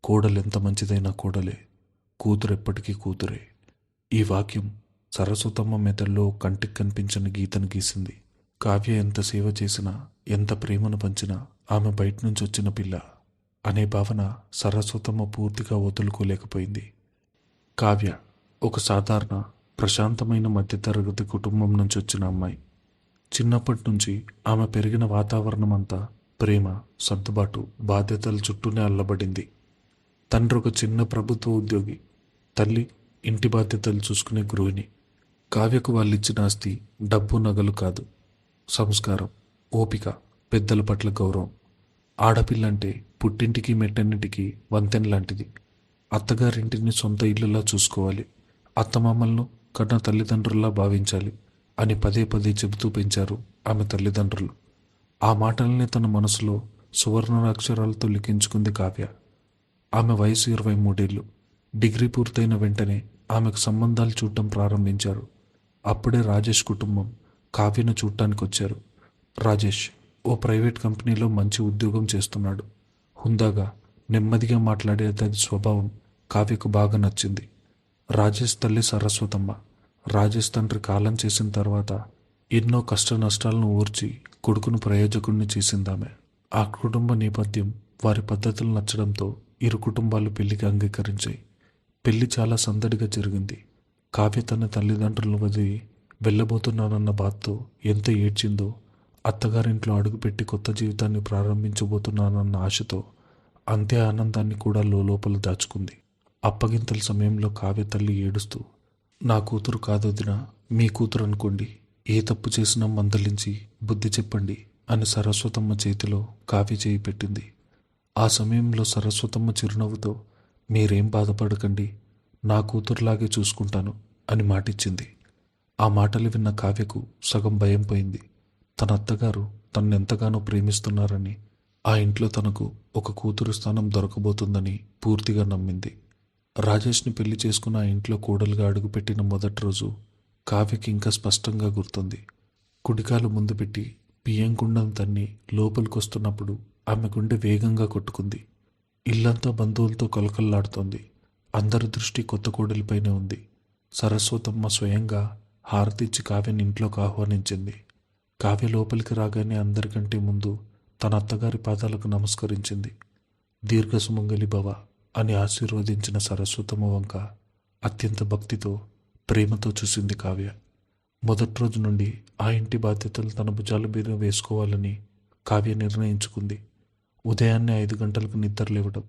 కోడలెంత మంచిదైనా కోడలే, కూతురెప్పటికీ కూతురే. ఈ వాక్యం సరస్వతమ్మ మెదడులో కంటికి కనిపించని గీతను గీసింది. కావ్య ఎంత సేవ చేసినా, ఎంత ప్రేమను పంచినా ఆమె బయట నుంచి వచ్చిన పిల్ల అనే భావన సరస్వతమ్మ పూర్తిగా వదులుకోలేకపోయింది. కావ్య ఒక సాధారణ ప్రశాంతమైన మధ్యతరగతి కుటుంబం నుంచి వచ్చిన అమ్మాయి. చిన్నప్పటి నుంచి ఆమె పెరిగిన వాతావరణం అంతా ప్రేమ, సర్దుబాటు, బాధ్యతల చుట్టూనే అల్లబడింది. తండ్రి ఒక చిన్న ప్రభుత్వ ఉద్యోగి, తల్లి ఇంటి బాధ్యతలు చూసుకునే గృహిణి. కావ్యకు వాళ్ళిచ్చిన ఆస్తి డబ్బు, నగలు కాదు, సంస్కారం, ఓపిక, పెద్దల పట్ల గౌరవం. ఆడపిల్లంటే పుట్టింటికి మెట్టన్నిటికీ వంతెన లాంటిది. అత్తగారింటిని సొంత ఇల్లులా చూసుకోవాలి, అత్తమామలను కన్న తల్లిదండ్రుల్లా భావించాలి అని పదే పదే చెబుతూ పెంచారు ఆమె తల్లిదండ్రులు. ఆ మాటల్ని తన మనసులో సువర్ణాక్షరాలతో లిఖించుకుంది కావ్య. ఆమె వయసు 23 ఏళ్ళు. డిగ్రీ పూర్తయిన వెంటనే ఆమెకు సంబంధాలు చూడటం ప్రారంభించారు. అప్పుడే రాజేష్ కుటుంబం కావ్యను చూడటానికి వచ్చారు. రాజేష్ ఓ ప్రైవేట్ కంపెనీలో మంచి ఉద్యోగం చేస్తున్నాడు. హుందాగా, నెమ్మదిగా మాట్లాడే అతని స్వభావం కావ్యకు బాగా నచ్చింది. రాజేష్ తల్లి సరస్వతమ్మ. రాజేష్ తండ్రి కాలం చేసిన తర్వాత ఎన్నో కష్ట నష్టాలను ఓర్చి కొడుకును ప్రయోజకుడిని చేసిందామె. ఆ కుటుంబ నేపథ్యం, వారి పద్ధతులు నచ్చడంతో ఇరు కుటుంబాలు పెళ్లికి అంగీకరించాయి. పెళ్లి చాలా సందడిగా జరిగింది. కావ్య తన తల్లిదండ్రులను వదిలి వెళ్ళబోతున్నానన్న బాధతో ఎంత ఏడ్చిందో, అత్తగారింట్లో అడుగుపెట్టి కొత్త జీవితాన్ని ప్రారంభించబోతున్నానన్న ఆశతో అంతే ఆనందాన్ని కూడా లోపల దాచుకుంది. అప్పగింతల సమయంలో కావ్య తల్లి ఏడుస్తూ, నా కూతురు కాదొదినా, మీ కూతురు అనుకోండి, ఏ తప్పు చేసినా మందలించి బుద్ధి చెప్పండి అని సరస్వతమ్మ చేతిలో కావ్య చేయి పెట్టింది. ఆ సమయంలో సరస్వతమ్మ చిరునవ్వుతో, మీరేం బాధపడకండి, నా కూతురులాగే చూసుకుంటాను అని మాటిచ్చింది. ఆ మాటలు విన్న కావ్యకు సగం భయం పోయింది. తన అత్తగారు తన్నెంతగానో ప్రేమిస్తున్నారని, ఆ ఇంట్లో తనకు ఒక కూతురు స్థానం దొరకబోతుందని పూర్తిగా నమ్మింది. రాజేష్ని పెళ్లి చేసుకున్న ఆ ఇంట్లో కోడలుగా అడుగుపెట్టిన మొదటి రోజు కావ్యకి ఇంకా స్పష్టంగా గుర్తుంది. కుడికాలు ముందు పెట్టి బియ్యం కుండం తన్ని లోపలికొస్తున్నప్పుడు ఆమె గుండె వేగంగా కొట్టుకుంది. ఇల్లంతా బంధువులతో కలకల్లాడుతోంది. అందరి దృష్టి కొత్త కోడలిపైనే ఉంది. సరస్వతమ్మ స్వయంగా హారతిచ్చి కావ్యని ఇంట్లోకి ఆహ్వానించింది. కావ్య లోపలికి రాగానే అందరికంటే ముందు తన అత్తగారి పాదాలకు నమస్కరించింది. దీర్ఘసుమంగళి భవ అని ఆశీర్వదించిన సరస్వతమ్మ వంక అత్యంత భక్తితో, ప్రేమతో చూసింది కావ్య. మొదటి రోజు నుండి ఆ ఇంటి బాధ్యతలు తన భుజాల మీద వేసుకోవాలని కావ్య నిర్ణయించుకుంది. ఉదయాన్నే 5 గంటలకు నిద్రలేవడం,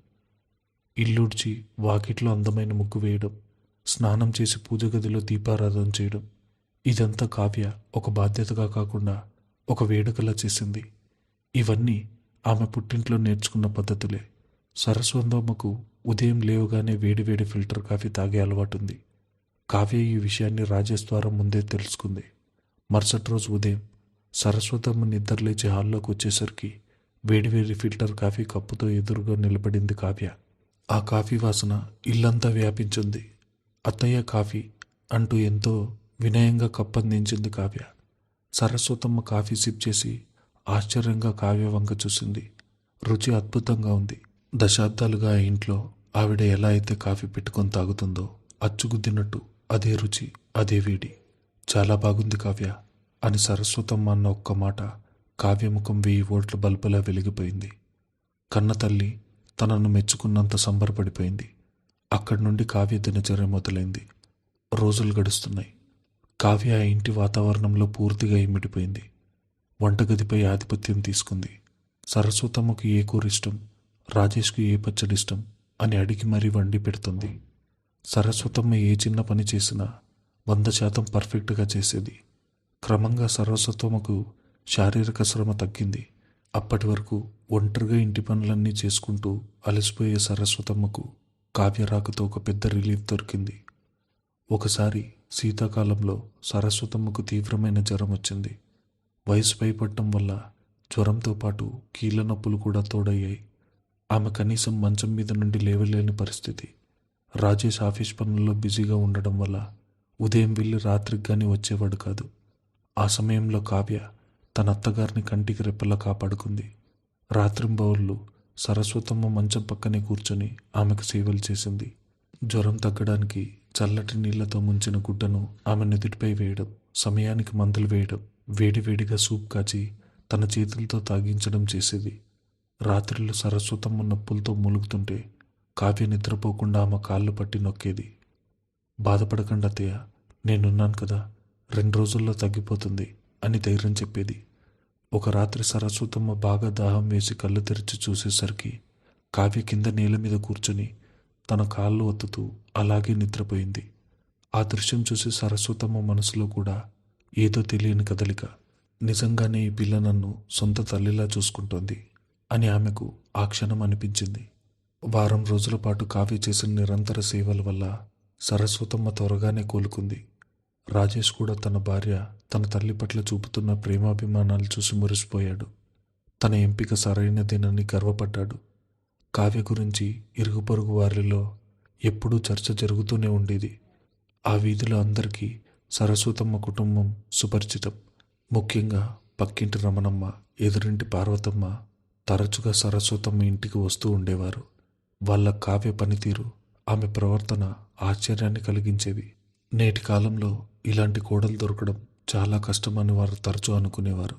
ఇల్లూడ్చి వాకిట్లో అందమైన ముగ్గు వేయడం, స్నానం చేసి పూజ గదిలో దీపారాధన చేయడం, ఇదంతా కావ్య ఒక బాధ్యతగా కాకుండా ఒక వేడుకలా చేసింది. ఇవన్నీ ఆమె పుట్టింట్లో నేర్చుకున్న పద్ధతులే. సరస్వతమ్మకు ఉదయం లేవగానే వేడివేడి ఫిల్టర్ కాఫీ తాగే అలవాటుంది. కావ్య ఈ విషయాన్ని రాజేష్ ద్వారా ముందే తెలుసుకుంది. మరుసటి రోజు ఉదయం సరస్వతమ్మ నిద్రలేచి హాల్లోకి వచ్చేసరికి వేడివేడి ఫిల్టర్ కాఫీ కప్పుతో ఎదురుగా నిలబడింది కావ్య. ఆ కాఫీ వాసన ఇల్లంతా వ్యాపించింది. అత్తయ్య కాఫీ అంటూ ఎంతో వినయంగా కప్పందించింది కావ్య. సరస్వతమ్మ కాఫీ సిప్ చేసి ఆశ్చర్యంగా కావ్య వంక చూసింది. రుచి అద్భుతంగా ఉంది. దశాబ్దాలుగా ఆ ఇంట్లో ఆవిడ ఎలా అయితే కాఫీ పెట్టుకొని తాగుతుందో అచ్చుగుద్దినట్టు అదే రుచి, అదే వేడి. చాలా బాగుంది కావ్య అని సరస్వతమ్మ అన్న ఒక్క మాట కావ్య ముఖం 1000 వోల్ట్ల బల్బులా వెలిగిపోయింది. కన్న తల్లి తనను మెచ్చుకున్నంత సంబరపడిపోయింది. అక్కడి నుండి కావ్య దినచర్య మొదలైంది. రోజులు గడుస్తున్నాయి. కావ్య ఆ ఇంటి వాతావరణంలో పూర్తిగా ఇమిడిపోయింది. వంటగదిపై ఆధిపత్యం తీసుకుంది. సరస్వతమ్మకు ఏ కూర ఇష్టం, రాజేష్కు ఏ పచ్చడి ఇష్టం అని అడిగి మరీ వండి పెడుతుంది. సరస్వతమ్మ ఏ చిన్న పని చేసినా 100% పర్ఫెక్ట్గా చేసేది. క్రమంగా సరస్వతమ్మకు శారీరక శ్రమ తగ్గింది. అప్పటి వరకు ఒంటరిగా ఇంటి పనులన్నీ చేసుకుంటూ అలసిపోయే సరస్వతమ్మకు కావ్య రాకతో ఒక పెద్ద రిలీఫ్ దొరికింది. ఒకసారి శీతాకాలంలో సరస్వతమ్మకు తీవ్రమైన జ్వరం వచ్చింది. వయసు పైపడటం వల్ల జ్వరంతో పాటు కీళ్ళ నొప్పులు కూడా తోడయ్యాయి. ఆమె కనీసం మంచం మీద నుండి లేవలేని పరిస్థితి. రాజేష్ ఆఫీస్ పనుల్లో బిజీగా ఉండడం వల్ల ఉదయం వెళ్ళి రాత్రికి కానీ వచ్చేవాడు కాదు. ఆ సమయంలో కావ్య తన అత్తగారిని కంటికి రెప్పలా కాపాడుకుంది. రాత్రింబవళ్ళు సరస్వతమ్మ మంచం పక్కనే కూర్చొని ఆమెకు సేవలు చేసింది. జ్వరం తగ్గడానికి చల్లటి నీళ్లతో ముంచిన గుడ్డను ఆమె నుదిటిపై వేయడం, సమయానికి మందులు వేయడం, వేడివేడిగా సూప్ కాచి తన చేతులతో తాగించడం చేసేది. రాత్రిళ్ళు సరస్వతమ్మ నొప్పులతో మూలుగుతుంటే కావ్య నిద్రపోకుండా ఆమె కాళ్ళు పట్టి నొక్కేది. బాధపడకండి అత్తయ్య, నేనున్నాను కదా, 2 రోజుల్లో తగ్గిపోతుంది అని ధైర్యం చెప్పేది. ఒక రాత్రి సరస్వతమ్మ బాగా దాహం వేసి కళ్ళు తెరిచి చూసేసరికి కావ్య కింద నేల మీద కూర్చొని తన కాళ్ళు ఒత్తుతూ అలాగే నిద్రపోయింది. ఆ దృశ్యం చూసి సరస్వతమ్మ మనసులో కూడా ఏదో తెలియని కదలిక. నిజంగానే ఈ పిల్ల నన్ను సొంత తల్లిలా చూసుకుంటోంది అని ఆమెకు ఆ క్షణం అనిపించింది. వారం రోజుల పాటు కావ్య చేసిన నిరంతర సేవల వల్ల సరస్వతమ్మ త్వరగానే కోలుకుంది. రాజేష్ కూడా తన భార్య తన తల్లి పట్ల చూపుతున్న ప్రేమాభిమానాలు చూసి మురిసిపోయాడు. తన ఎంపిక సరైనదేనని గర్వపడ్డాడు. కావ్య గురించి ఇరుగు పొరుగు వారిలో ఎప్పుడూ చర్చ జరుగుతూనే ఉండేది. ఆ వీధిలో అందరికీ సరస్వతమ్మ కుటుంబం సుపరిచితం. ముఖ్యంగా పక్కింటి రమణమ్మ, ఎదురింటి పార్వతమ్మ తరచుగా సరస్వతమ్మ ఇంటికి వస్తూ ఉండేవారు. వాళ్ళ కావ్య పనితీరు, ఆమె ప్రవర్తన ఆశ్చర్యాన్ని కలిగించేవి. నేటి కాలంలో ఇలాంటి కోడలు దొరకడం చాలా కష్టమని వారు తరచూ అనుకునేవారు.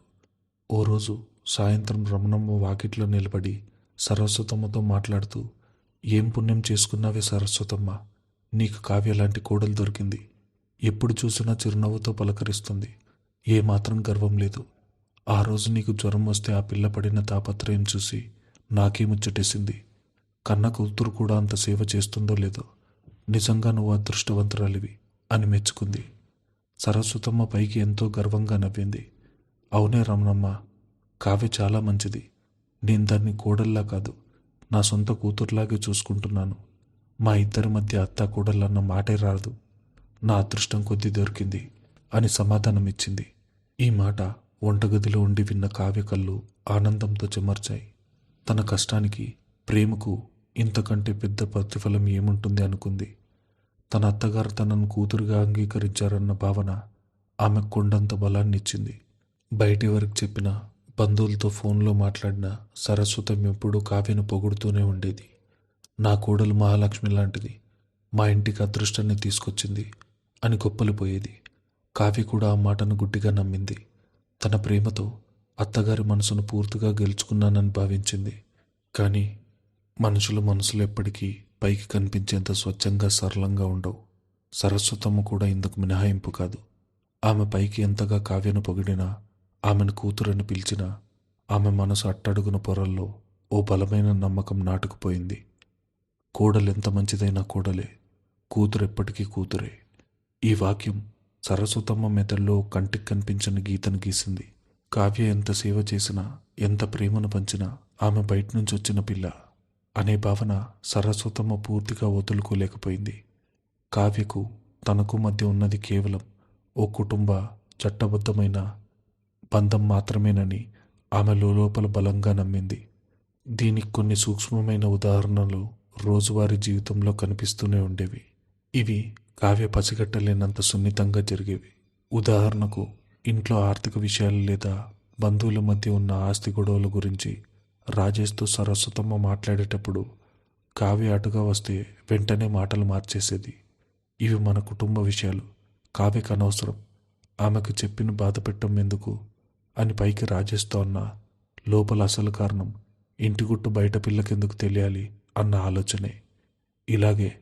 ఓ రోజు సాయంత్రం రమణమ్మ వాకిట్లో నిలబడి సరస్వతమ్మతో మాట్లాడుతూ, "ఏం పుణ్యం చేసుకున్నావే సరస్వతమ్మ, నీకు కావ్య లాంటి కోడలు దొరికింది. ఎప్పుడు చూసినా చిరునవ్వుతో పలకరిస్తుంది. ఏమాత్రం గర్వం లేదు. ఆ రోజు నీకు జ్వరం వస్తే ఆ పిల్ల పడిన తాపత్రయం చూసి నాకే ముచ్చటేసింది. కన్న కూతురు కూడా అంత సేవ చేస్తుందో లేదో. నిజంగా నువ్వు అదృష్టవంతురాలివి" అని మెచ్చుకుంది. సరస్వతమ్మ పైకి ఎంతో గర్వంగా నవ్వింది. "అవునే రమణమ్మ, కావ్య చాలా మంచిది. నేను దాన్ని కోడల్లా కాదు, నా సొంత కూతురులాగే చూసుకుంటున్నాను. మా ఇద్దరి మధ్య అత్త కోడళ్ళన్న మాటే రాదు. నా అదృష్టం కొద్దీ దొరికింది" అని సమాధానమిచ్చింది. ఈ మాట వంటగదిలో ఉండి విన్న కావ్య కళ్ళు ఆనందంతో చెమర్చాయి. తన కష్టానికి, ప్రేమకు ఇంతకంటే పెద్ద ప్రతిఫలం ఏముంటుంది అనుకుంది. తన అత్తగారు తనను కూతురుగా అంగీకరించారన్న భావన ఆమె కొండంత బలాన్నిచ్చింది. బయట ఎవరికి చెప్పినా, బంధువులతో ఫోన్లో మాట్లాడినా సరస్వతం ఎప్పుడూ కావ్యను పొగుడుతూనే ఉండేది. "నా కోడలు మహాలక్ష్మి లాంటిది, మా ఇంటికి అదృష్టాన్ని తీసుకొచ్చింది" అని గొప్పలిపోయేది. కావ్య కూడా ఆ మాటను గుడ్డిగా నమ్మింది. తన ప్రేమతో అత్తగారి మనసును పూర్తిగా గెలుచుకున్నానని భావించింది. కానీ మనుషుల మనసులు ఎప్పటికీ పైకి కనిపించేంత స్వచ్ఛంగా సరళంగా ఉండవు. సరస్వతమ్మ కూడా ఇందుకు మినహాయింపు కాదు. ఆమె పైకి ఎంతగా కావ్యను పొగిడినా, ఆమెను కూతురని పిలిచినా, ఆమె మనసు అట్టడుగున పొరల్లో ఓ బలమైన నమ్మకం నాటుకుపోయింది. కోడలెంత మంచిదైనా కోడలే, కూతురెప్పటికీ కూతురే. ఈ వాక్యం సరస్వతమ్మ మెదడులో కంటికి కనిపించని గీతను గీసింది. కావ్య ఎంత సేవ చేసినా, ఎంత ప్రేమను పంచినా ఆమె బయట నుంచి వచ్చిన పిల్ల అనే భావన సరస్వతమ్మ పూర్తిగా వదులుకోలేకపోయింది. కావ్యకు తనకు మధ్య ఉన్నది కేవలం ఓ కుటుంబ చట్టబద్ధమైన బంధం మాత్రమేనని ఆమె లోపల బలంగా నమ్మింది. దీనికి కొన్ని సూక్ష్మమైన ఉదాహరణలు రోజువారీ జీవితంలో కనిపిస్తూనే ఉండేవి. ఇవి కావ్య పసిగట్టలేనంత సున్నితంగా జరిగేవి. ఉదాహరణకు, ఇంట్లో ఆర్థిక విషయాలు లేదా బంధువుల మధ్య ఉన్న ఆస్తి గొడవల గురించి రాజేష్తో సరస్వతమ్మ మాట్లాడేటప్పుడు కావ్య అటుగా వస్తే వెంటనే మాటలు మార్చేసేది. "ఇవి మన కుటుంబ విషయాలు, కావ్యకు అనవసరం, ఆమెకు చెప్పిన బాధ పెట్టం ఎందుకు" అని పైకి రాజేష్తో అన్న లోపల అసలు కారణం ఇంటి గుట్టు బయట పిల్లకెందుకు తెలియాలి అన్న ఆలోచనే. ఇలాగే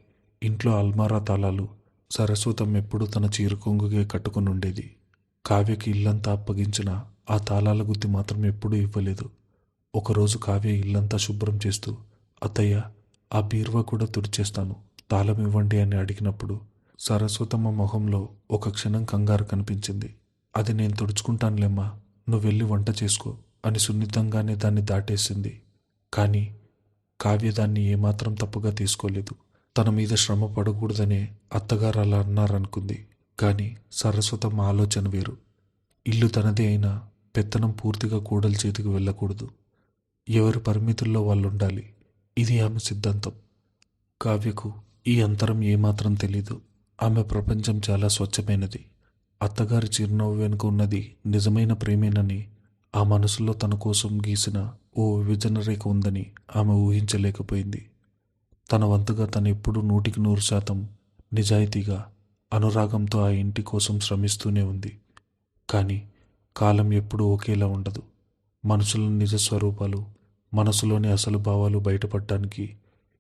ఇంట్లో అల్మారా తాళాలు సరస్వతమ్మ ఎప్పుడూ తన చీరకొంగుగే కట్టుకుని ఉండేది. కావ్యకి ఇల్లంతా అప్పగించిన ఆ తాళాల గుత్తి మాత్రం ఎప్పుడూ ఇవ్వలేదు. ఒకరోజు కావ్య ఇల్లంతా శుభ్రం చేస్తూ, "అత్తయ్య, ఆ బీరువా కూడా తుడిచేస్తాను, తాళం ఇవ్వండి" అని అడిగినప్పుడు సరస్వతమ్మ మొహంలో ఒక క్షణం కంగారు కనిపించింది. "అది నేను తుడుచుకుంటానులేమ్మా, నువ్వు వెళ్ళి వంట చేసుకో" అని సున్నితంగానే దాన్ని దాటేసింది. కానీ కావ్య దాన్ని ఏమాత్రం తప్పుగా తీసుకోలేదు. తన మీద శ్రమ పడకూడదనే అత్తగారు అలా అన్నారనుకుంది. కానీ సరస్వతమ్మ ఆలోచన వేరు. ఇల్లు తనదే అయినా పెత్తనం పూర్తిగా కోడలి చేతికి వెళ్ళకూడదు. ఎవరి పరిమితుల్లో వాళ్ళు ఉండాలి. ఇది ఆమె సిద్ధాంతం. కావ్యకు ఈ అంతరం ఏమాత్రం తెలీదు. ఆమె ప్రపంచం చాలా స్వచ్ఛమైనది. అత్తగారి చిరునవ్వు వెనుక ఉన్నది నిజమైన ప్రేమేనని ఆ మనసులో తన కోసం గీసిన ఓ విభజన రేఖ ఉందని ఆమె ఊహించలేకపోయింది. తన వంతుగా తను ఎప్పుడూ 100% నిజాయితీగా, అనురాగంతో ఆ ఇంటి కోసం శ్రమిస్తూనే ఉంది. కానీ కాలం ఎప్పుడూ ఒకేలా ఉండదు. మనుషుల నిజ స్వరూపాలు, మనసులోని అసలు భావాలు బయటపడటానికి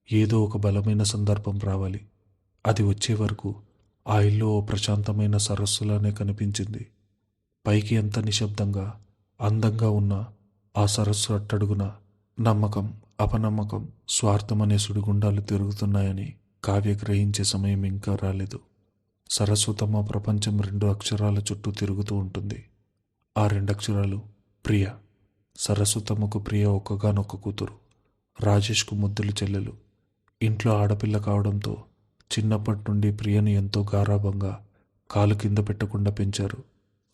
ఏదో ఒక బలమైన సందర్భం రావాలి. అది వచ్చే వరకు ఆ ఇల్లు ఓ ప్రశాంతమైన సరస్సులానే కనిపించింది. పైకి ఎంత నిశ్శబ్దంగా, అందంగా ఉన్న ఆ సరస్సు అట్టడుగున నమ్మకం, అపనమ్మకం, స్వార్థం అనే సుడిగుండాలు తిరుగుతున్నాయని కావ్య గ్రహించే సమయం ఇంకా రాలేదు. సరస్వతమ్మ ప్రపంచం 2 అక్షరాల చుట్టూ తిరుగుతూ ఉంటుంది. ఆ 2 అక్షరాలు ప్రియ. సరస్వతమ్మకు ప్రియ ఒక్కగానొక్క కూతురు. రాజేష్కు ముద్దుల చెల్లెలు. ఇంట్లో ఆడపిల్ల కావడంతో చిన్నప్పటి నుండి ప్రియను ఎంతో గారాబంగా, కాలు కింద పెట్టకుండా పెంచారు.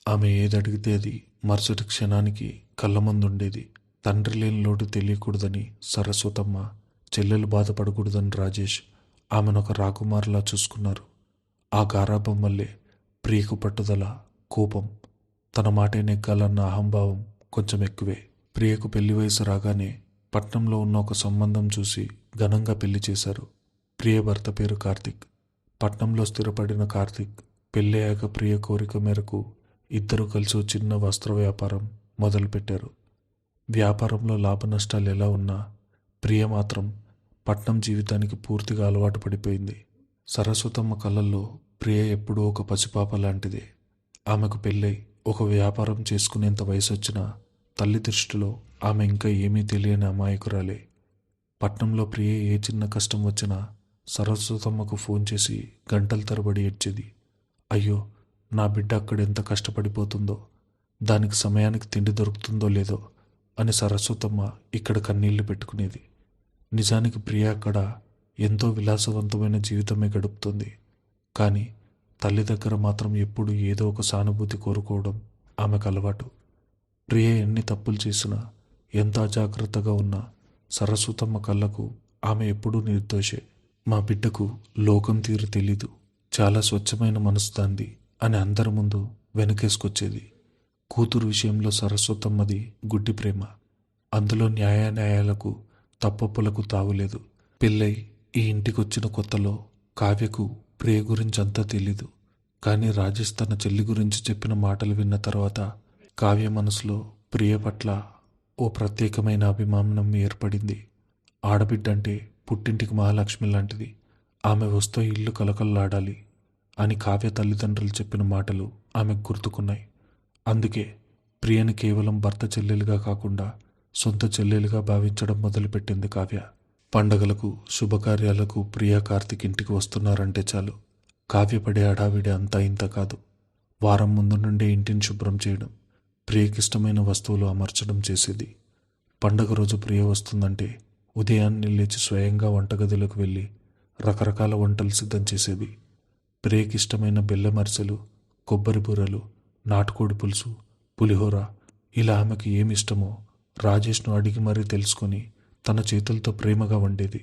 ఆమె ఏదడిగితే అది మరుసటి క్షణానికి కళ్ళ ముందుండేది. తండ్రి లేని లోటు తెలియకూడదని సరస్వతమ్మ, చెల్లెలు బాధపడకూడదని రాజేష్ ఆమెనొక రాకుమారులా చూసుకున్నారు. ఆ గారాబం వల్లే ప్రియకు పట్టుదల, కోపం, తన మాటే నెగ్గాలన్న అహంభావం కొంచెం ఎక్కువే. ప్రియకు పెళ్లి వయసు రాగానే పట్నంలో ఉన్న ఒక సంబంధం చూసి ఘనంగా పెళ్లి చేశారు. ప్రియ భర్త పేరు కార్తిక్. పట్నంలో స్థిరపడిన కార్తిక్ పెళ్ళయ్యాక ప్రియ కోరిక మేరకు ఇద్దరు కలిసి ఓ చిన్న వస్త్ర వ్యాపారం మొదలుపెట్టారు. వ్యాపారంలో లాభ నష్టాలు ఎలా ఉన్నా ప్రియ మాత్రం పట్నం జీవితానికి పూర్తిగా అలవాటు పడిపోయింది. సరస్వతమ్మ కళ్ళల్లో ప్రియ ఎప్పుడూ ఒక పసిపాప లాంటిదే. ఆమెకు పెళ్ళై ఒక వ్యాపారం చేసుకునేంత వయసొచ్చినా తల్లి దృష్టిలో ఆమె ఇంకా ఏమీ తెలియని అమాయకురాలే. పట్నంలో ప్రియ ఏ చిన్న కష్టం వచ్చినా సరస్వతమ్మకు ఫోన్ చేసి గంటల తరబడి ఏడ్చేది. అయ్యో, నా బిడ్డ అక్కడ ఎంత కష్టపడిపోతుందో, దానికి సమయానికి తిండి దొరుకుతుందో లేదో అని సరస్వతమ్మ ఇక్కడ కన్నీళ్లు పెట్టుకునేది. నిజానికి ప్రియ అక్కడ ఎంతో విలాసవంతమైన జీవితమే గడుపుతుంది. కానీ తల్లి దగ్గర మాత్రం ఎప్పుడు ఏదో ఒక సానుభూతి కోరుకోవడం ఆమెకు అలవాటు. ప్రియ ఎన్ని తప్పులు చేసినా, ఎంత అజాగ్రత్తగా ఉన్నా సరస్వతమ్మ కళ్ళకు ఆమె ఎప్పుడూ నిర్దోషే. మా బిడ్డకు లోకం తీరు తెలీదు, చాలా స్వచ్ఛమైన మనసు దాంది అని అందరి ముందు వెనకేసుకొచ్చేది. కూతురు విషయంలో సరస్వతమ్మది గుడ్డి ప్రేమ. అందులో న్యాయాలకు, తప్పొప్పులకు తావులేదు. పెళ్ళై ఈ ఇంటికొచ్చిన కొత్తలో కావ్యకు ప్రియ గురించి అంతా తెలీదు. కానీ రాజేష్ తన చెల్లి గురించి చెప్పిన మాటలు విన్న తర్వాత కావ్య మనసులో ప్రియ పట్ల ఓ ప్రత్యేకమైన అభిమానం ఏర్పడింది. ఆడబిడ్డంటే పుట్టింటికి మహాలక్ష్మి లాంటిది, ఆమె వస్తే ఇల్లు కలకల్లాడాలి అని కావ్య తల్లిదండ్రులు చెప్పిన మాటలు ఆమెకు గుర్తుకున్నాయి. అందుకే ప్రియని కేవలం భర్త చెల్లెలుగా కాకుండా సొంత చెల్లెలుగా భావించడం మొదలుపెట్టింది కావ్య. పండగలకు, శుభకార్యాలకు ప్రియ, కార్తిక్ ఇంటికి వస్తున్నారంటే చాలు కావ్య పడే హడావిడి అంతా ఇంత కాదు. వారం ముందు నుండే ఇంటిని శుభ్రం చేయడం, ప్రియకిష్టమైన వస్తువులు అమర్చడం చేసేది. పండగ రోజు ప్రియ వస్తుందంటే ఉదయాన్నే లేచి స్వయంగా వంటగదిలోకి వెళ్ళి రకరకాల వంటలు సిద్ధం చేసేది. ప్రియకిష్టమైన బెల్లం అరిసెలు, కొబ్బరి బూరలు, నాటుకోడి పులుసు, పులిహోర, ఇలా ఆమెకు ఏమిష్టమో రాజేష్ను అడిగి మరీ తెలుసుకొని తన చేతులతో ప్రేమగా వండేది.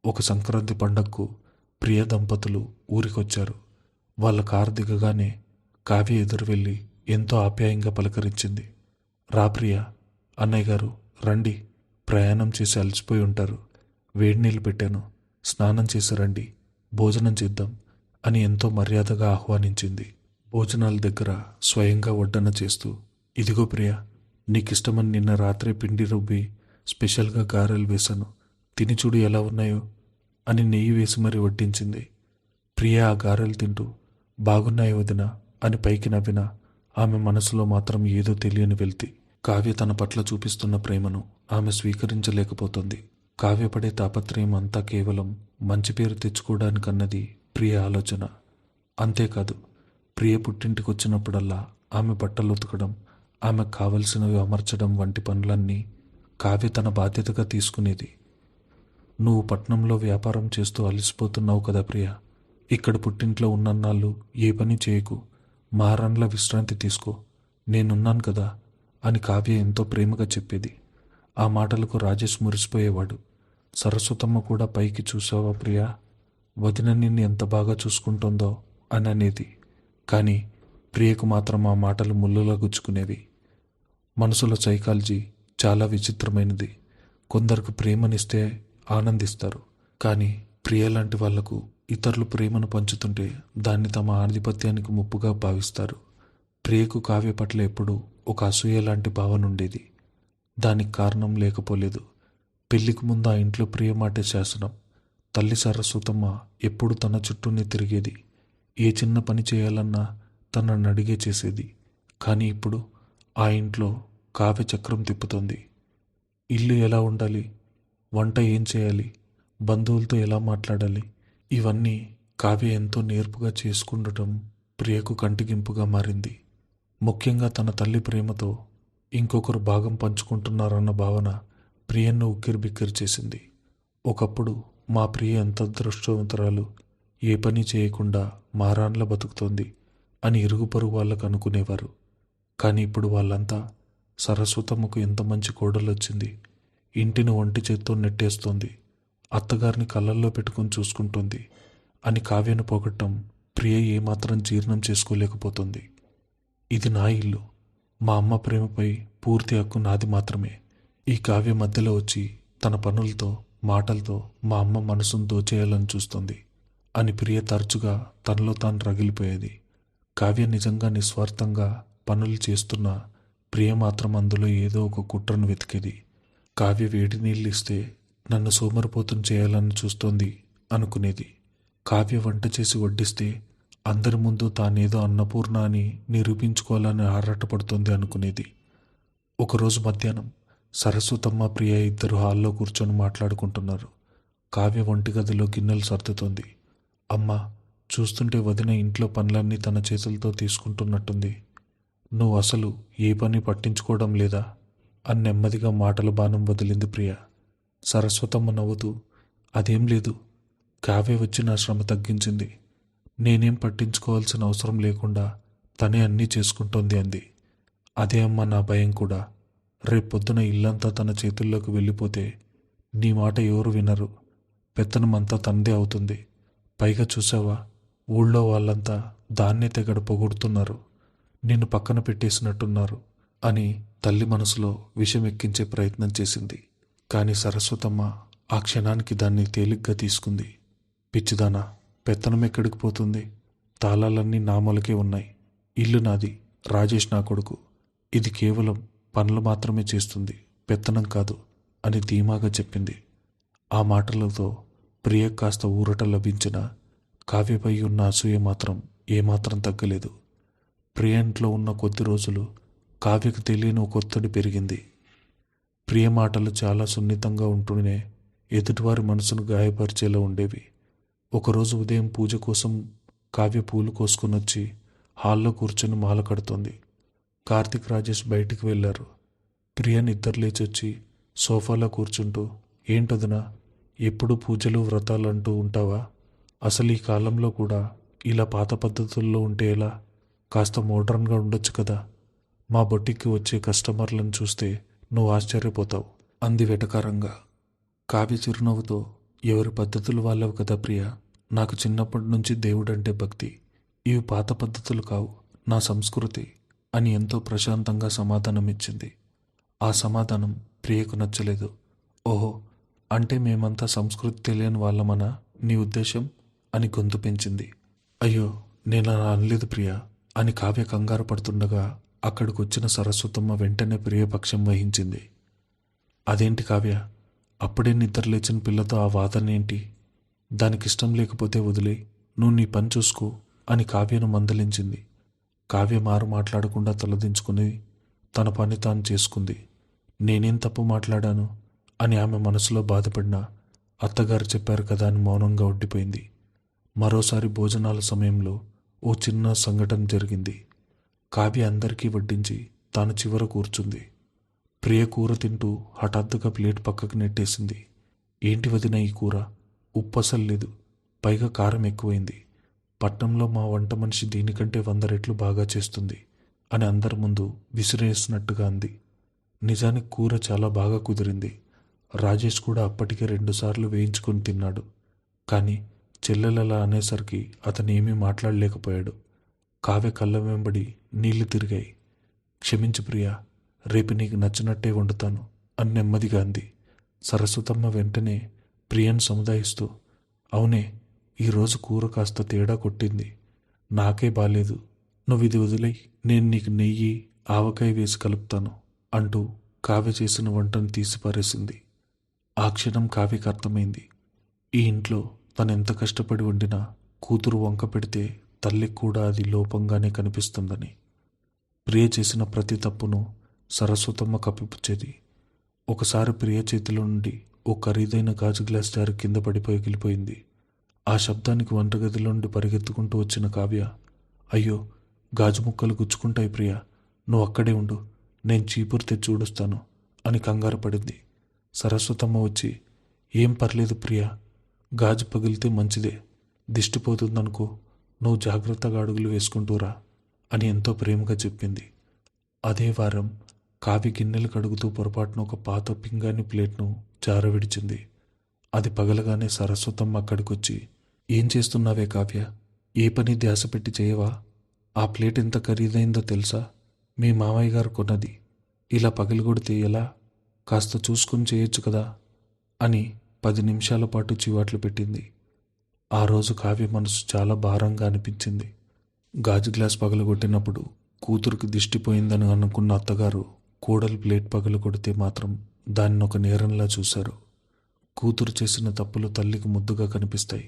ఒక సంక్రాంతి పండగకు ప్రియ దంపతులు ఊరికొచ్చారు. వాళ్ళ కారు దిగగానే కావ్య ఎదురు వెళ్ళి ఎంతో ఆప్యాయంగా పలకరించింది. రా ప్రియ, అన్నయ్య గారు రండి, ప్రయాణం చేసి అలసిపోయి ఉంటారు, వేడి నీళ్ళు పెట్టాను, స్నానం చేసి రండి, భోజనం చేద్దాం అని ఎంతో మర్యాదగా ఆహ్వానించింది. భోజనాల దగ్గర స్వయంగా వడ్డన చేస్తూ, ఇదిగో ప్రియ, నీకిష్టమని నిన్న రాత్రే పిండి రుబ్బి స్పెషల్గా గారెలు వేశాను, తిని చూడు ఎలా ఉన్నాయో అని నెయ్యి వేసి మరీ వడ్డించింది. ప్రియ ఆ గారెలు తింటూ బాగున్నాయి వదిన అని పైకి నవ్వినా ఆమె మనసులో మాత్రం ఏదో తెలియని వెళ్తి. కావ్య తన పట్ల చూపిస్తున్న ప్రేమను ఆమె స్వీకరించలేకపోతుంది. కావ్య పడే తాపత్రయం అంతా కేవలం మంచి పేరు తెచ్చుకోవడానికన్నది ప్రియ ఆలోచన. అంతేకాదు, ప్రియ పుట్టింటికి వచ్చినప్పుడల్లా ఆమె బట్టలు ఉతకడం, ఆమెకు కావలసినవి అమర్చడం వంటి పనులన్నీ కావ్య తన బాధ్యతగా తీసుకునేది. నువ్వు పట్నంలో వ్యాపారం చేస్తూ అలసిపోతున్నావు కదా ప్రియ, ఇక్కడ పుట్టింట్లో ఉన్నన్నాళ్ళు ఏ పని చేయకు, మారన్ల విశ్రాంతి తీసుకో, నేనున్నాను కదా అని కావ్య ఎంతో ప్రేమగా చెప్పేది. ఆ మాటలకు రాజేష్ మురిసిపోయేవాడు. సరస్వతమ్మ కూడా పైకి చూసావా ప్రియా, వదిన నిన్ను ఎంత బాగా చూసుకుంటుందో అని అనేది. కానీ ప్రియకు మాత్రం ఆ మాటలు ముళ్ళులా గుచ్చుకునేవి. మనసులో సైకాలజీ చాలా విచిత్రమైనది. కొందరికి ప్రేమనిస్తే ఆనందిస్తారు, కానీ ప్రియ లాంటి వాళ్లకు ఇతరులు ప్రేమను పంచుతుంటే దాన్ని తమ ఆధిపత్యానికి ముప్పుగా భావిస్తారు. ప్రియకు కావ్య పట్ల ఎప్పుడూ ఒక అసూయ లాంటి భావన ఉండేది. దానికి కారణం లేకపోలేదు. పెళ్లికి ముందు ఆ ఇంట్లో ప్రియ మాటే శాసనం. తల్లి సరస్వతమ్మ ఎప్పుడు తన చుట్టూనే తిరిగేది. ఏ చిన్న పని చేయాలన్నా తనను అడిగే చేసేది. కానీ ఇప్పుడు ఆ ఇంట్లో కావ్య చక్రం తిప్పుతోంది. ఇల్లు ఎలా ఉండాలి, వంట ఏం చేయాలి, బంధువులతో ఎలా మాట్లాడాలి, ఇవన్నీ కావ్య ఎంతో నేర్పుగా చేసుకుండటం ప్రియకు కంటిగింపుగా మారింది. ముఖ్యంగా తన తల్లి ప్రేమతో ఇంకొకరు భాగం పంచుకుంటున్నారన్న భావన ప్రియను ఉక్కిరిబిక్కిరి చేసింది. ఒకప్పుడు మా ప్రియ ఎంత అదృష్టవంతురాలు, ఏ పని చేయకుండా మారాన్లా బతుకుతోంది అని ఇరుగు పొరుగు వాళ్ళకు అనుకునేవారు. కానీ ఇప్పుడు వాళ్ళంతా సరస్వతమ్మకు ఎంత మంచి కోడలొచ్చింది, ఇంటిని ఒంటి చేత్తో నెట్టేస్తోంది, అత్తగారిని కళ్ళల్లో పెట్టుకుని చూసుకుంటుంది అని కావ్యను పొగట్టం ప్రియ ఏమాత్రం జీర్ణం చేసుకోలేకపోతుంది. ఇది నా ఇల్లు, మా అమ్మ ప్రేమపై పూర్తి హక్కు నాది మాత్రమే. ఈ కావ్య మధ్యలో వచ్చి తన పనులతో మాటలతో మా అమ్మ మనసును దోచేయాలని చూస్తుంది అని ప్రియ తరచుగా తనలో తాను రగిలిపోయేది. కావ్య నిజంగా నిస్వార్థంగా పనులు చేస్తున్నా ప్రియ మాత్రం అందులో ఏదో ఒక కుట్రను వెతికేది. కావ్య వేడి నీళ్ళు ఇస్తే నన్ను సోమరిపోతుని చేయాలని చూస్తోంది అనుకునేది. కావ్య వంట చేసి వడ్డిస్తే అందరి ముందు తానేదో అన్నపూర్ణ అని నిరూపించుకోవాలని ఆరాటపడుతోంది అనుకునేది. ఒకరోజు మధ్యాహ్నం సరస్వతమ్మ ప్రియ ఇద్దరు హాల్లో కూర్చొని మాట్లాడుకుంటున్నారు. కావ్య వంటి గదిలో గిన్నెలు సర్దుతోంది. అమ్మ, చూస్తుంటే వదిన ఇంట్లో పనులన్నీ తన చేతులతో తీసుకుంటున్నట్టుంది. నువ్వు అసలు ఏ పని పట్టించుకోవడం లేదా అని నెమ్మదిగా మాటల బాణం వదిలింది ప్రియ. సరస్వతమ్మ నవ్వుతూ, అదేం లేదు, కావ్య వచ్చి నా శ్రమ తగ్గించింది. నేనేం పట్టించుకోవాల్సిన అవసరం లేకుండా తనే అన్నీ చేసుకుంటోంది అంది. అదే అమ్మ నా భయం కూడా. రేపొద్దున ఇల్లంతా తన చేతుల్లోకి వెళ్ళిపోతే నీ మాట ఎవరు వినరు, పెత్తనమంతా తనదే అవుతుంది. పైగా చూసావా, ఊళ్ళో వాళ్ళంతా దాన్నే తెగడ పొగుడుతున్నారు, నిన్ను పక్కన పెట్టేసినట్టున్నారు అని తల్లి మనసులో విషం ఎక్కించే ప్రయత్నం చేసింది. కానీ సరస్వతమ్మ ఆ క్షణానికి దాన్ని తేలిగ్గా తీసుకుంది. పిచ్చిదానా, పెత్తనం ఎక్కడికి పోతుంది? తాళాలన్నీ నా మొలకే ఉన్నాయి. ఇల్లు నాది, రాజేష్ నా కొడుకు. ఇది కేవలం పనులు మాత్రమే చేస్తుంది, పెత్తనం కాదు అని ధీమాగా చెప్పింది. ఆ మాటలతో ప్రియ కాస్త ఊరట లభించిన కావ్యపై ఉన్న అసూయ మాత్రం ఏమాత్రం తగ్గలేదు. ప్రియ ఇంట్లో ఉన్న కొద్ది రోజులు కావ్యకు తెలియని ఒక ఒత్తిడి పెరిగింది. ప్రియ మాటలు చాలా సున్నితంగా ఉంటూనే ఎదుటివారి మనసును గాయపరిచేలా ఉండేవి. ఒకరోజు ఉదయం పూజ కోసం కావ్య పూలు కోసుకుని వచ్చి హాల్లో కూర్చొని మాల కడుతోంది. కార్తిక్, రాజేష్ బయటికి వెళ్ళారు. ప్రియ నిద్ర లేచొచ్చి సోఫాలో కూర్చుంటూ, ఏంటొదినా, ఎప్పుడు పూజలు వ్రతాలు అంటూ ఉంటావా? అసలు ఈ కాలంలో కూడా ఇలా పాత పద్ధతుల్లో ఉంటే ఎలా? కాస్త మోడ్రన్గా ఉండొచ్చు కదా. మా బొట్టికి వచ్చే కస్టమర్లను చూస్తే నువ్వు ఆశ్చర్యపోతావు అంది వెటకారంగా. కావ్య చిరునవ్వుతో, ఎవరి పద్ధతులు వాళ్ళవి కదా ప్రియ. నాకు చిన్నప్పటి నుంచి దేవుడంటే భక్తి. ఇవి పాత పద్ధతులు కావు, నా సంస్కృతి అని ఎంతో ప్రశాంతంగా సమాధానమిచ్చింది. ఆ సమాధానం ప్రియకు నచ్చలేదు. ఓహో, అంటే మేమంతా సంస్కృతి తెలియని వాళ్ళమనా నీ ఉద్దేశం అని గొంతు పెంచింది. అయ్యో, నేను అలా అనలేదు ప్రియ అని కావ్య కంగారు పడుతుండగా అక్కడికి వచ్చిన సరస్వతమ్మ వెంటనే ప్రియ పక్షం వహించింది. అదేంటి కావ్య, అప్పుడే నిద్రలేచిన పిల్లతో ఆ వాదనేంటి? దానికిష్టం లేకపోతే వదిలే, నువ్వు నీ పని చూసుకో అని కావ్యను మందలించింది. కావ్య మారు మాట్లాడకుండా తలదించుకుని తన పని తాను చేసుకుంది. నేనేం తప్పు మాట్లాడాను అని ఆమె మనసులో బాధపడినా అత్తగారు చెప్పారు కదా అని మౌనంగా ఉండిపోయింది. మరోసారి భోజనాల సమయంలో ఓ చిన్న సంఘటన జరిగింది. కావ్య అందరికీ వడ్డించి తాను చివర కూర్చుంది. ప్రియ కూర తింటూ హఠాత్తుగా ప్లేట్ పక్కకు నెట్టేసింది. ఏంటి వదిన ఈ కూర? ఉప్పు అసలు లేదు, పైగా కారం ఎక్కువైంది. పట్నంలో మా వంట మనిషి దీనికంటే 100 రెట్లు బాగా చేస్తుంది అని అందరి ముందు విసిరేసినట్టుగా అంది. నిజానికి కూర చాలా బాగా కుదిరింది. రాజేష్ కూడా అప్పటికే 2 సార్లు వేయించుకొని తిన్నాడు. కానీ చెల్లెలలా అనేసరికి అతను ఏమీ మాట్లాడలేకపోయాడు. కావ్య కళ్ళ వెంబడి నీళ్లు తిరిగాయి. క్షమించు ప్రియా, రేపు నీకు నచ్చినట్టే వండుతాను అని నెమ్మదిగా అంది. సరస్వతమ్మ వెంటనే ప్రియను సముదాయిస్తూ, అవునే, ఈరోజు కూర కాస్త తేడా కొట్టింది. నాకే బాలేదు. నువ్వు ఇది వదిలేయ్, నేను నీకు నెయ్యి, ఆవకాయ వేసి కలుపుతాను అంటూ కావ్య చేసిన వంటను తీసి పారేసింది. ఆ క్షణం కావ్యకు అర్థమైంది, ఈ ఇంట్లో తనెంత కష్టపడి వండినా కూతురు వంక పెడితే తల్లికి కూడా అది లోపంగానే కనిపిస్తుందని. ప్రియ చేసిన ప్రతి తప్పును సరస్వతమ్మ కప్పిపుచ్చేది. ఒకసారి ప్రియ చేతిలో నుండి ఓ ఖరీదైన గాజు గ్లాస్ జారి కింద పడిపోయి గిలిపోయింది. ఆ శబ్దానికి వంటగదిలో నుండి పరిగెత్తుకుంటూ వచ్చిన కావ్య, అయ్యో, గాజు ముక్కలు గుచ్చుకుంటాయి ప్రియ, నువ్వు అక్కడే ఉండు, నేను చీపురు తెచ్చి ఊడుస్తాను అని కంగారు పడింది. సరస్వతమ్మ వచ్చి, ఏం పర్లేదు ప్రియ, గాజు పగిలితే మంచిదే, దిష్టిపోతుందనుకో, నువ్వు జాగ్రత్తగా అడుగులు వేసుకుంటూరా అని ఎంతో ప్రేమగా చెప్పింది. అదే వారం కావ్య గిన్నెలు కడుగుతూ పొరపాటున ఒక పాత పింగాణి ప్లేట్ను జారవిడిచింది. అది పగలగానే సరస్వతమ్మ అక్కడికొచ్చి, ఏం చేస్తున్నావే కావ్య, ఏ పని ధ్యాస పెట్టి చేయవా? ఆ ప్లేట్ ఎంత ఖరీదైందో తెలుసా? మీ మామయ్య గారు కొన్నది. ఇలా పగిలిగొడితే ఎలా? కాస్త చూసుకుని చేయొచ్చు కదా అని 10 నిమిషాల పాటు చివాట్లు పెట్టింది. ఆ రోజు కావ్య మనసు చాలా భారంగా అనిపించింది. గాజు గ్లాస్ పగలగొట్టినప్పుడు కూతురికి దిష్టిపోయిందని అనుకున్న అత్తగారు కోడలు ప్లేట్ పగలగొడితే మాత్రం దాన్ని ఒక నేరంలా చూశారు. కూతురు చేసిన తప్పులు తల్లికి ముద్దుగా కనిపిస్తాయి,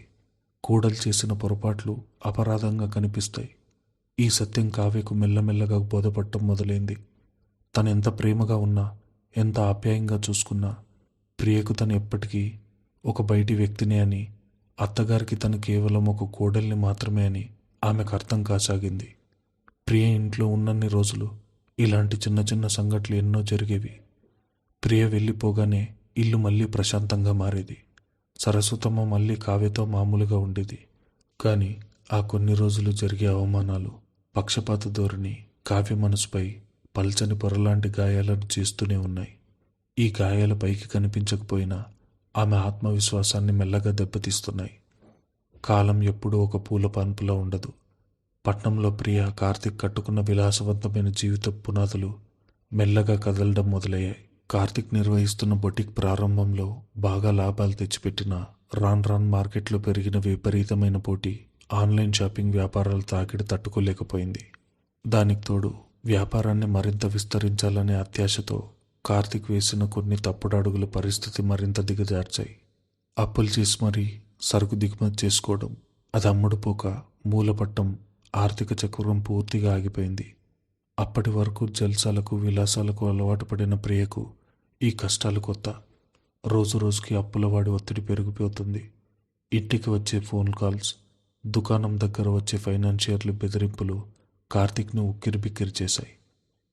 కోడలు చేసిన పొరపాట్లు అపరాధంగా కనిపిస్తాయి. ఈ సత్యం కావ్యకు మెల్లమెల్లగా బోధపడటం మొదలైంది. తనెంత ప్రేమగా ఉన్నా, ఎంత ఆప్యాయంగా చూసుకున్నా ప్రియకు తను ఎప్పటికీ ఒక బయటి వ్యక్తినే అని, అత్తగారికి తను కేవలం ఒక కోడల్ని మాత్రమే అని ఆమెకు అర్థం కాసాగింది. ప్రియ ఇంట్లో ఉన్నన్ని రోజులు ఇలాంటి చిన్న చిన్న సంఘటనలు ఎన్నో జరిగేవి. ప్రియ వెళ్ళిపోగానే ఇల్లు మళ్ళీ ప్రశాంతంగా మారేది. సరస్వతమ్మ మళ్ళీ కావ్యతో మామూలుగా ఉండేది. కానీ ఆ కొన్ని రోజులు జరిగే అవమానాలు, పక్షపాత ధోరణి కావ్య మనసుపై పల్చని పొరలాంటి గాయాలను చేస్తూనే ఉన్నాయి. ఈ గాయాల పైకి కనిపించకపోయినా ఆమె ఆత్మవిశ్వాసాన్ని మెల్లగా దెబ్బతీస్తున్నాయి. కాలం ఎప్పుడూ ఒక పూల పాన్పులా ఉండదు. పట్నంలో ప్రియ, కార్తీక్ కట్టుకున్న విలాసవంతమైన జీవిత పునాదులు మెల్లగా కదలడం మొదలయ్యాయి. కార్తీక్ నిర్వహిస్తున్న బొటిక్ ప్రారంభంలో బాగా లాభాలు తెచ్చిపెట్టిన రాన్ రాన్ మార్కెట్లో పెరిగిన విపరీతమైన పోటీ ఆన్లైన్ షాపింగ్ వ్యాపారాల తాకిడి తట్టుకోలేకపోయింది. దానికి తోడు వ్యాపారాన్ని మరింత విస్తరించాలనే అత్యాశతో కార్తీక్ వేసిన కొన్ని తప్పుడు అడుగుల పరిస్థితి మరింత దిగజార్చాయి. అప్పులు చేసి మరీ సరుకు దిగుమతి చేసుకోవడం, అది అమ్ముడుపోక మూలపట్టం, ఆర్థిక చక్రం పూర్తిగా ఆగిపోయింది. అప్పటి వరకు జల్సాలకు, విలాసాలకు అలవాటు పడిన ప్రియకు ఈ కష్టాలు కొత్త. రోజు రోజుకి అప్పులవాడి ఒత్తిడి పెరిగిపోతుంది. ఇంటికి వచ్చే ఫోన్ కాల్స్, దుకాణం దగ్గర వచ్చే ఫైనాన్షియర్లు బెదిరింపులు కార్తీక్ను ఉక్కిరిబిక్కిరి చేశాయి.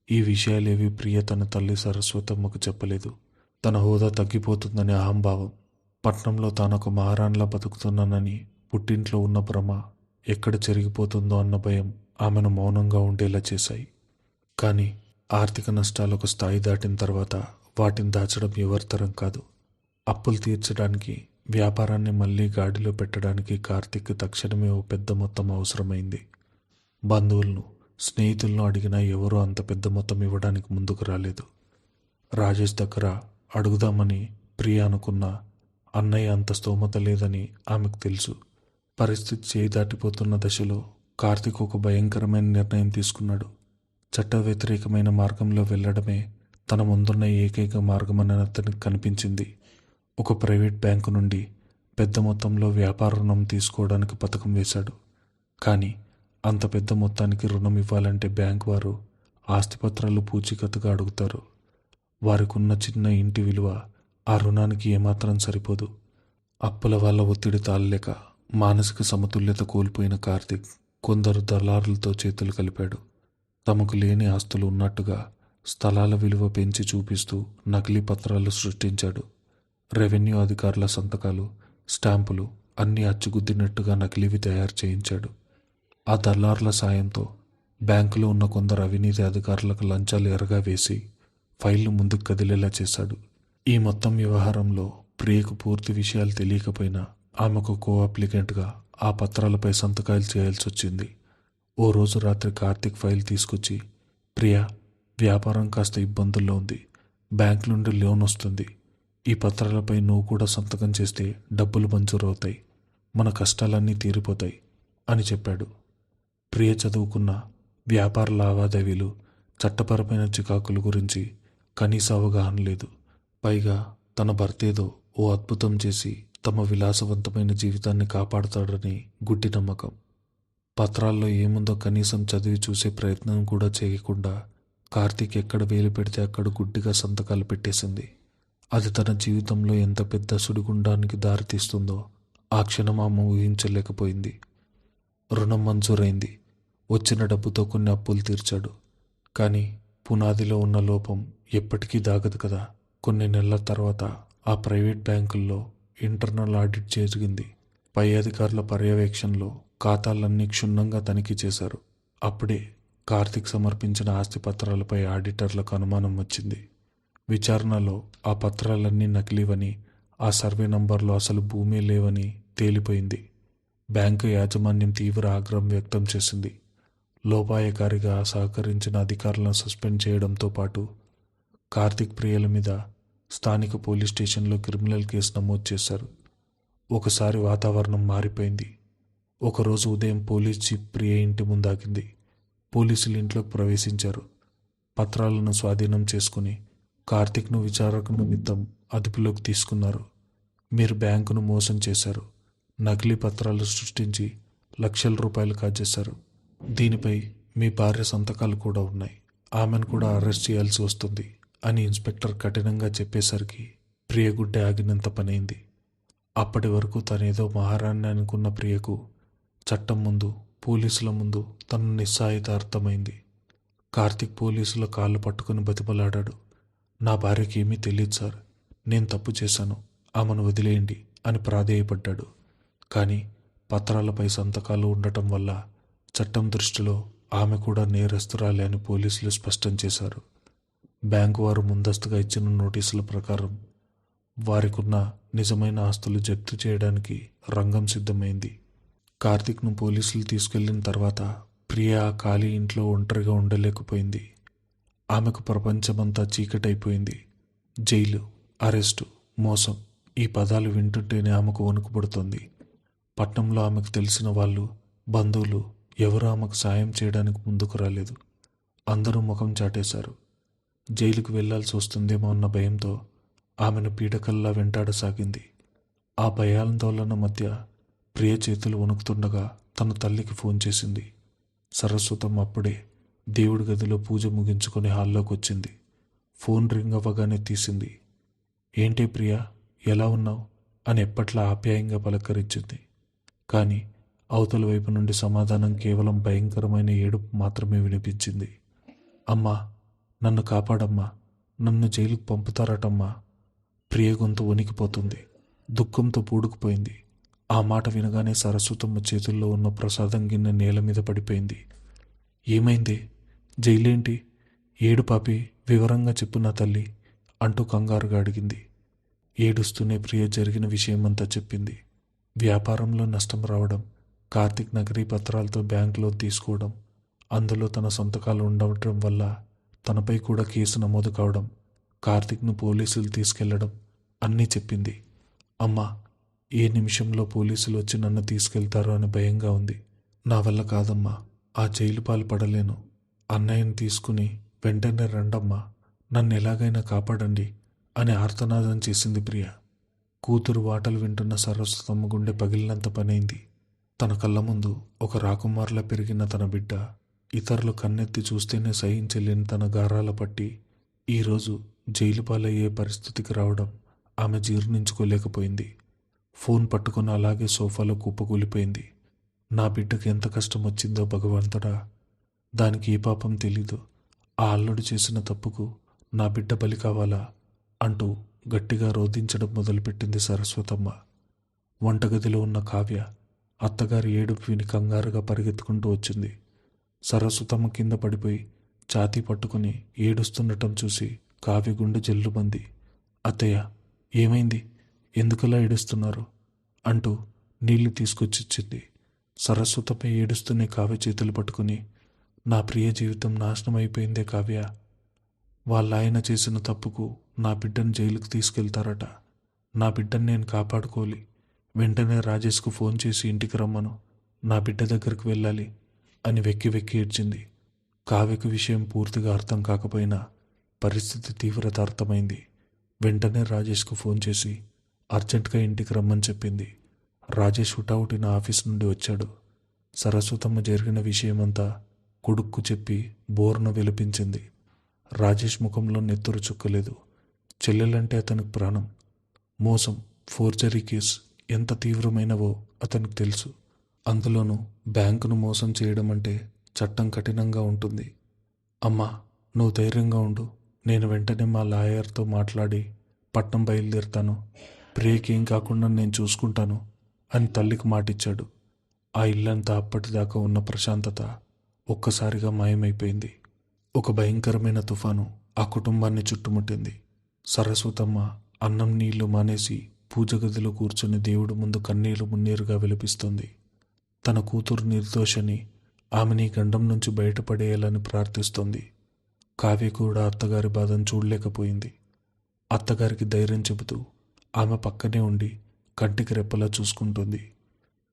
ఈ విషయాలేవి ప్రియ తన తల్లి సరస్వతమ్మకు చెప్పలేదు. తన హోదా తగ్గిపోతుందనే అహంభావం, పట్నంలో తానొక మహారాణిలా బతుకుతున్నానని పుట్టింట్లో ఉన్న భ్రమ ఎక్కడ చెరిగిపోతుందో అన్న భయం ఆమెను మౌనంగా ఉండేలా చేశాయి. కానీ ఆర్థిక నష్టాలు ఒక స్థాయి దాటిన తర్వాత వాటిని దాచడం ఎవరితరం కాదు. అప్పులు తీర్చడానికి, వ్యాపారాన్ని మళ్ళీ గాడిలో పెట్టడానికి కార్తీక్ తక్షణమే ఓ పెద్ద మొత్తం అవసరమైంది. బంధువులను, స్నేహితులను అడిగినా ఎవరూ అంత పెద్ద మొత్తం ఇవ్వడానికి ముందుకు రాలేదు. రాజేష్ దగ్గర అడుగుదామని ప్రియ అనుకున్నా అన్నయ్య అంత స్తోమత లేదని ఆమెకు తెలుసు. పరిస్థితి చేయి దాటిపోతున్న దశలో కార్తీక్ ఒక భయంకరమైన నిర్ణయం తీసుకున్నాడు. చట్ట వ్యతిరేకమైన మార్గంలో వెళ్ళడమే తన ముందున్న ఏకైక మార్గమని అతనికి కనిపించింది. ఒక ప్రైవేట్ బ్యాంకు నుండి పెద్ద మొత్తంలో వ్యాపార రుణం తీసుకోవడానికి పథకం వేశాడు. కానీ అంత పెద్ద మొత్తానికి రుణం ఇవ్వాలంటే బ్యాంకు వారు ఆస్తిపత్రాలు పూచీకత్తుగా అడుగుతారు. వారికి ఉన్న చిన్న ఇంటి విలువ ఆ రుణానికి ఏమాత్రం సరిపోదు. అప్పుల వల్ల ఒత్తిడి తాళలేక మానసిక సమతుల్యత కోల్పోయిన కార్తీక్ కొందరు దళారులతో చేతులు కలిపాడు. తమకు లేని ఆస్తులు ఉన్నట్టుగా స్థలాల విలువ పెంచి చూపిస్తూ నకిలీ పత్రాలు సృష్టించాడు. రెవెన్యూ అధికారుల సంతకాలు, స్టాంపులు అన్నీ అచ్చుగుద్దినట్టుగా నకిలీవి తయారు చేయించాడు. ఆ దళారుల సాయంతో బ్యాంకులో ఉన్న కొందరు అవినీతి అధికారులకు లంచాలు ఎరగా వేసి ఫైళ్లు ముందుకు కదిలేలా చేశాడు. ఈ మొత్తం వ్యవహారంలో ప్రియకు పూర్తి విషయాలు తెలియకపోయినా ఆమెకు కో అప్లికెంట్గా ఆ పత్రాలపై సంతకాలు చేయాల్సి వచ్చింది. ఓ రోజు రాత్రి కార్తీక్ ఫైల్ తీసుకొచ్చి, ప్రియా, వ్యాపారం కాస్త ఇబ్బందుల్లో ఉంది, బ్యాంక్ నుండి లోన్ వస్తుంది. ఈ పత్రాలపై నువ్వు కూడా సంతకం చేస్తే డబ్బులు మంజూరవుతాయి, మన కష్టాలన్నీ తీరిపోతాయి అని చెప్పాడు. ప్రియ చదువుకున్న వ్యాపార లావాదేవీలు, చట్టపరమైన చికాకుల గురించి కనీస అవగాహన లేదు. పైగా తన భర్తేదో ఓ అద్భుతం చేసి తమ విలాసవంతమైన జీవితాన్ని కాపాడుతాడని గుడ్డి నమ్మకం. పత్రాల్లో ఏముందో కనీసం చదివి చూసే ప్రయత్నం కూడా చేయకుండా కార్తీక్ ఎక్కడ వేలు పెడితే అక్కడ గుడ్డిగా సంతకాలు పెట్టేసింది. అది తన జీవితంలో ఎంత పెద్ద సుడిగుండానికి దారితీస్తుందో ఆ క్షణం ఆమె ఊహించలేకపోయింది. రుణం మంజూరైంది. వచ్చిన డబ్బుతో కొన్ని అప్పులు తీర్చాడు. కానీ పునాదిలో ఉన్న లోపం ఎప్పటికీ దాగదు కదా. కొన్ని నెలల తర్వాత ఆ ప్రైవేట్ బ్యాంకుల్లో ఇంటర్నల్ ఆడిట్ జరిగింది. పై అధికారుల పర్యవేక్షణలో ఖాతాలన్నీ క్షుణ్ణంగా తనిఖీ చేశారు. అప్పుడే కార్తీక్ సమర్పించిన ఆస్తి పత్రాలపై ఆడిటర్లకు అనుమానం వచ్చింది. విచారణలో ఆ పత్రాలన్నీ నకిలీవని, ఆ సర్వే నంబర్లో అసలు భూమే లేవని తేలిపోయింది. బ్యాంకు యాజమాన్యం తీవ్ర ఆగ్రహం వ్యక్తం చేసింది. లోపాయకారిగా సహకరించిన అధికారులను సస్పెండ్ చేయడంతో పాటు కార్తీక్ ప్రియల మీద స్థానిక పోలీస్ స్టేషన్లో క్రిమినల్ కేసు నమోదు చేశారు. ఒకసారి వాతావరణం మారిపోయింది. ఒకరోజు ఉదయం పోలీస్ జీప్ ప్రియ ఇంటి ముందాగింది. పోలీసులు ఇంట్లోకి ప్రవేశించారు. పత్రాలను స్వాధీనం చేసుకుని కార్తీక్ను విచారణ నిమిత్తం అదుపులోకి తీసుకున్నారు. మీరు బ్యాంకును మోసం చేశారు, నకిలీ పత్రాలు సృష్టించి లక్షల రూపాయలు కాజేశారు. దీనిపై మీ భార్య సంతకాలు కూడా ఉన్నాయి, ఆమెను కూడా అరెస్ట్ చేయాల్సి వస్తుంది అని ఇన్స్పెక్టర్ కఠినంగా చెప్పేసరికి ప్రియ గుడ్డె ఆగినంత పనైంది. అప్పటి వరకు తనేదో మహారాణి అనుకున్న ప్రియకు చట్టం ముందు, పోలీసుల ముందు తన నిస్సహాయత అర్థమైంది. కార్తీక్ పోలీసుల కాళ్ళు పట్టుకుని బతిమలాడాడు. నా భార్యకి ఏమీ తెలియదు సార్, నేను తప్పు చేశాను, ఆమెను వదిలేయండి అని ప్రాధేయపడ్డాడు. కానీ పత్రాలపై సంతకాలు ఉండటం వల్ల చట్టం దృష్టిలో ఆమె కూడా నేరస్తురాలే అని పోలీసులు స్పష్టం చేశారు. బ్యాంకు వారు ముందస్తుగా ఇచ్చిన నోటీసుల ప్రకారం వారికున్న నిజమైన ఆస్తులు జప్తు చేయడానికి రంగం సిద్ధమైంది. కార్తీక్ను పోలీసులు తీసుకెళ్లిన తర్వాత ప్రియ ఆ ఖాళీ ఇంట్లో ఒంటరిగా ఉండలేకపోయింది. ఆమెకు ప్రపంచమంతా చీకటైపోయింది. జైలు, అరెస్టు, మోసం, ఈ పదాలు వింటుంటేనే ఆమెకు వణుకు పుడుతోంది. పట్నంలో ఆమెకు తెలిసిన వాళ్ళు, బంధువులు ఎవరూ ఆమెకు సాయం చేయడానికి ముందుకు రాలేదు. అందరూ ముఖం చాటేశారు. జైలుకు వెళ్లాల్సి వస్తుందేమో అన్న భయంతో ఆమెను పీడకల్లా వెంటాడసాగింది. ఆ భయాందోళన మధ్య ప్రియ చేతులు వణుకుతుండగా తన తల్లికి ఫోన్ చేసింది. సరస్వతం అప్పుడే దేవుడి గదిలో పూజ ముగించుకొని హాల్లోకి వచ్చింది. ఫోన్ రింగ్ అవ్వగానే తీసింది. ఏంటి ప్రియా, ఎలా ఉన్నావు అని ఎప్పట్లా ఆప్యాయంగా పలకరించింది. కానీ అవతల వైపు నుండి సమాధానం కేవలం భయంకరమైన ఏడుపు మాత్రమే వినిపించింది. అమ్మా, నన్ను కాపాడమ్మా, నన్ను జైలుకు పంపుతారటమ్మా. ప్రియ గొంతు వణికిపోతుంది. దుఃఖంతో పూడుకుపోయింది. ఆ మాట వినగానే సరస్వతమ్మ చేతుల్లో ఉన్న ప్రసాదం గిన్నె నేల మీద పడిపోయింది. ఏమైంది? జైలేంటి? ఏడు పాపి, వివరంగా చెప్పు నా తల్లి అంటూ కంగారుగా అడిగింది. ఏడుస్తూనే ప్రియ జరిగిన విషయమంతా చెప్పింది. వ్యాపారంలో నష్టం రావడం, కార్తీక్ నకిలీ పత్రాలతో బ్యాంకులో తీసుకోవడం, అందులో తన సంతకాలు ఉండటం వల్ల తనపై కూడా కేసు నమోదు కావడం, కార్తీక్ను పోలీసులు తీసుకెళ్లడం అన్నీ చెప్పింది. అమ్మా, ఏ నిమిషంలో పోలీసులు వచ్చి నన్ను తీసుకెళ్తారో అని భయంగా ఉంది. నా వల్ల కాదమ్మా, ఆ జైలు పాలు పడలేను. అన్నయ్యను తీసుకుని వెంటనే రండమ్మా, నన్ను ఎలాగైనా కాపాడండి అని ఆర్తనాదం చేసింది ప్రియ. కూతురు వాటలు వింటున్న సరస్వతమ్మ గుండె పగిలినంత పనైంది. తన కళ్ళ ముందు ఒక రాకుమారులా పెరిగిన తన బిడ్డ ఇతరులు కన్నెత్తి చూస్తేనే సహించలేని తన గారాల పట్టి ఈరోజు జైలు పాలయ్యే పరిస్థితికి రావడం ఆమె జీర్ణించుకోలేకపోయింది. ఫోన్ పట్టుకుని అలాగే సోఫాలో కుప్పకూలిపోయింది. నా బిడ్డకు ఎంత కష్టం వచ్చిందో భగవంతుడా, దానికి ఏ పాపం తెలీదు. ఆ అల్లుడు చేసిన తప్పుకు నా బిడ్డ బలి కావాలా అంటూ గట్టిగా రోధించడం మొదలుపెట్టింది సరస్వతమ్మ. వంటగదిలో ఉన్న కావ్య అత్తగారి ఏడుపు విని కంగారుగా పరిగెత్తుకుంటూ వచ్చింది. సరస్వతమ్మ కింద పడిపోయి ఛాతీ పట్టుకుని ఏడుస్తుండటం చూసి కావ్య గుండె జల్లుమంది. అత్తయ్య, ఏమైంది? ఎందుకలా ఏడుస్తున్నారు అంటూ నీళ్లు తీసుకొచ్చిచ్చింది. సరస్వతమ్మ ఏడుస్తూనే కావ్య చేతులు పట్టుకుని, నా ప్రియ జీవితం నాశనం అయిపోయిందే కావ్య, వాళ్ళ ఆయన చేసిన తప్పుకు నా బిడ్డను జైలుకు తీసుకెళ్తారట. నా బిడ్డను నేను కాపాడుకోవాలి. వెంటనే రాజేష్కు ఫోన్ చేసి ఇంటికి రమ్మను, నా బిడ్డ దగ్గరకు వెళ్ళాలి అని వెక్కి వెక్కి ఏడ్చింది. కావ్యకు విషయం పూర్తిగా అర్థం కాకపోయినా పరిస్థితి తీవ్రత అర్థమైంది. వెంటనే రాజేష్కు ఫోన్ చేసి అర్జెంటుగా ఇంటికి రమ్మని చెప్పింది. రాజేష్ హుటాహుటిన ఆఫీస్ నుండి వచ్చాడు. సరస్వతమ్మ జరిగిన విషయమంతా కొడుక్కు చెప్పి బోర్న విలపించింది. రాజేష్ ముఖంలో నెత్తురు చుక్కలేదు. చెల్లెలంటే అతనికి ప్రాణం. మోసం, ఫోర్జరీ కేసు ఎంత తీవ్రమైనవో అతనికి తెలుసు. అందులోనూ బ్యాంకును మోసం చేయడం అంటే చట్టం కఠినంగా ఉంటుంది. అమ్మా, నువ్వు ధైర్యంగా ఉండు. నేను వెంటనే మా లాయర్తో మాట్లాడి పట్నం బయలుదేరుతాను. ప్రియకి ఏం కాకుండా నేను చూసుకుంటాను అని తల్లికి మాటిచ్చాడు. ఆ ఇల్లంతా అప్పటిదాకా ఉన్న ప్రశాంతత ఒక్కసారిగా మాయమైపోయింది. ఒక భయంకరమైన తుఫాను ఆ కుటుంబాన్ని చుట్టుముట్టింది. సరస్వతమ్మ అన్నం నీళ్లు మానేసి పూజ గదిలో కూర్చొని దేవుడి ముందు కన్నీళ్లు మున్నీరుగా విలపిస్తుంది. తన కూతురు నిర్దోషని, ఆమెని గండం నుంచి బయటపడేయాలని ప్రార్థిస్తోంది. కావ్య కూడా అత్తగారి బాధను చూడలేకపోయింది. అత్తగారికి ధైర్యం చెబుతూ ఆమె పక్కనే ఉండి కంటికి రెప్పలా చూసుకుంటుంది.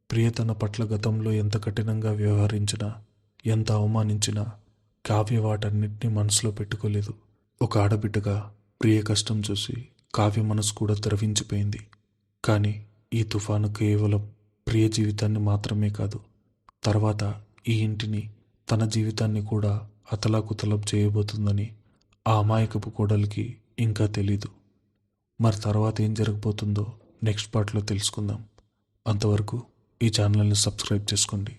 ప్రియ తన పట్ల గతంలో ఎంత కఠినంగా వ్యవహరించినా, ఎంత అవమానించినా కావ్య వాటన్నిటినీ మనసులో పెట్టుకోలేదు. ఒక ఆడబిడ్డగా ప్రియ కష్టం చూసి కావ్య మనసు కూడా ద్రవించిపోయింది. కానీ ఈ తుఫాను కేవలం ప్రియ జీవితాన్ని మాత్రమే కాదు, తర్వాత ఈ ఇంటిని, తన జీవితాన్ని కూడా అతలాకుతలం చేయబోతుందని ఆ అమాయకపు కోడలికి ఇంకా తెలీదు. మరి తర్వాత ఏం జరగబోతుందో నెక్స్ట్ పార్ట్లో తెలుసుకుందాం. అంతవరకు ఈ ఛానల్ని సబ్స్క్రైబ్ చేసుకోండి.